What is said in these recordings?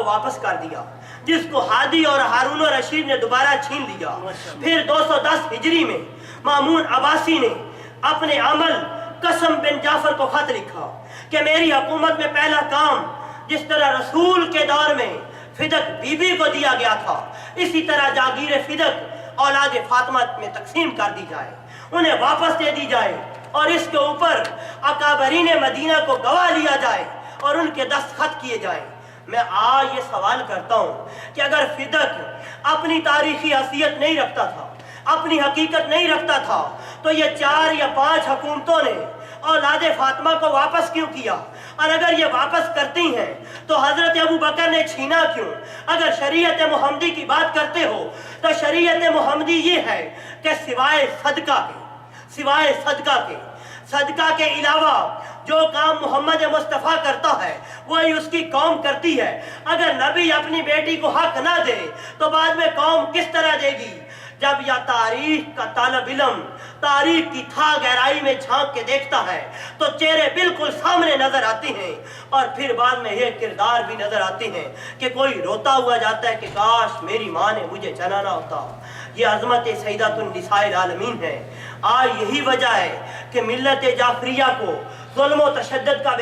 واپس کر دیا، جس کو ہادی اور ہارون رشید نے دوبارہ چھین لیا۔ پھر 210 ہجری میں مامون عباسی نے اپنے عمل قسم بن جعفر کو خط لکھا کہ میری حکومت میں پہلا کام جس طرح رسول کے دور میں فدق بی بی کو دیا گیا تھا، اسی طرح جاگیر فدق اولاد فاطمہ میں تقسیم کر دی جائے، انہیں واپس دے دی جائے، اور اس کے اوپر اکابرین مدینہ کو گواہ لیا جائے اور ان کے دستخط کیے جائیں۔ میں آج یہ سوال کرتا ہوں کہ اگر فدق اپنی تاریخی حیثیت نہیں رکھتا تھا، اپنی حقیقت نہیں رکھتا تھا، تو یہ 4 یا 5 حکومتوں نے اولاد فاطمہ کو واپس کیوں کیا؟ اور اگر یہ واپس کرتی ہیں تو حضرت ابو بکر نے چھینا کیوں؟ اگر شریعت محمدی کی بات کرتے ہو تو شریعت محمدی یہ ہے کہ سوائے صدقہ کے علاوہ جو کام محمد مصطفیٰ کرتا ہے وہی اس کی قوم کرتی ہے۔ اگر نبی اپنی بیٹی کو حق نہ دے تو بعد میں قوم کس طرح دے گی؟ جب یا تاریخ کا طالب علم تاریخ کی تھا گہرائی میں جھانک کے دیکھتا ہے تو چہرے بالکل سامنے نظر آتے ہیں، اور پھر بعد میں یہ کردار بھی نظر آتے ہیں کہ کوئی روتا ہوا جاتا ہے کہ کاش میری ماں نے مجھے جنانا ہوتا۔ یہ عظمت سیدۃ النساء العالمین ہے۔ آج یہی وجہ ہے کہ ملت جعفریہ کو ظلم و تشدد کا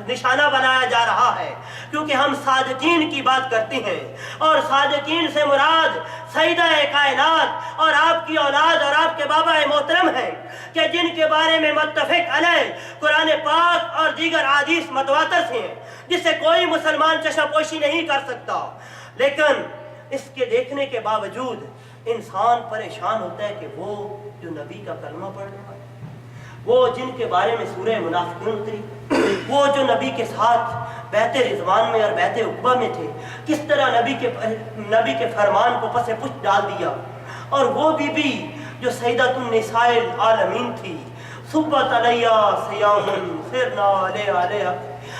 نشانہ بنایا جا رہا ہے، کیونکہ ہم صادقین کی بات کرتے ہیں، اور صادقین سے مراد سیدہ کائنات اور آپ کی اولاد اور آپ کے بابا محترم ہیں، کہ جن کے بارے میں متفق علیہ قرآن پاک اور دیگر احادیث متواتر ہیں، جس سے کوئی مسلمان چشم پوشی نہیں کر سکتا۔ لیکن اس کے دیکھنے کے باوجود انسان پریشان ہوتا ہے کہ وہ جو نبی کا کلمہ پڑھنے والے، وہ جن کے بارے میں سورہ منافقون اتری، وہ جو نبی کے ساتھ بیعت رضوان میں اور بیعت عقبہ میں تھے، کس طرح نبی کے فرمان کو پس پشت ڈال دیا۔ اور وہ بی بی جو سیدۃ النساء العالمین تھی، صبت علیہ سیام سرنا علیہ،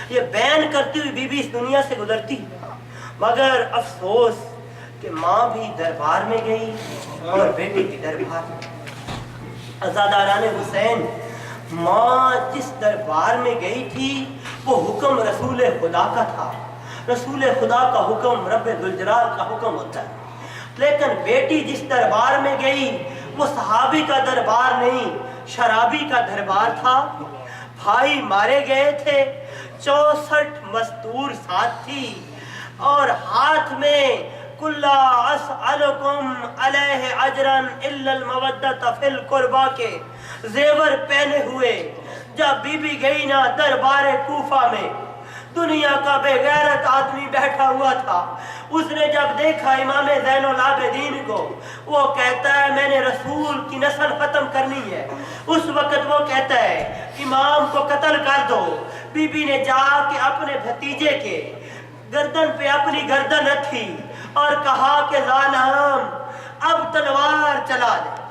یہ بیان کرتی ہوئی بی بی اس دنیا سے گزرتی، مگر افسوس کہ ماں بھی دربار میں گئی اور بیٹی بھی دربار میں۔ عزاداران حسین، ماں جس دربار میں گئی تھی وہ حکم رسول خدا کا تھا، رسول خدا کا حکم رب ذوالجلال کا حکم ہوتا ہے، لیکن بیٹی جس دربار میں گئی وہ صحابی کا دربار نہیں، شرابی کا دربار تھا۔ بھائی مارے گئے تھے، 64 مستور ساتھ تھی، اور ہاتھ میں کُلّا اسألکم علیہ اجرا الا المودۃ فی القربیٰ کے زیور پہنے ہوئے جب بی بی گئی نا دربار کوفہ میں، دنیا کا بے غیرت آدمی بیٹھا ہوا تھا، اس نے جب دیکھا امام زین العابدین کو، وہ کہتا ہے میں نے رسول کی نسل ختم کرنی ہے۔ اس وقت وہ کہتا ہے امام کو قتل کر دو۔ بی بی نے جا کے اپنے بھتیجے کے گردن پہ اپنی گردن رکھی اور کہا کہ ظالم اب تلوار چلا دے۔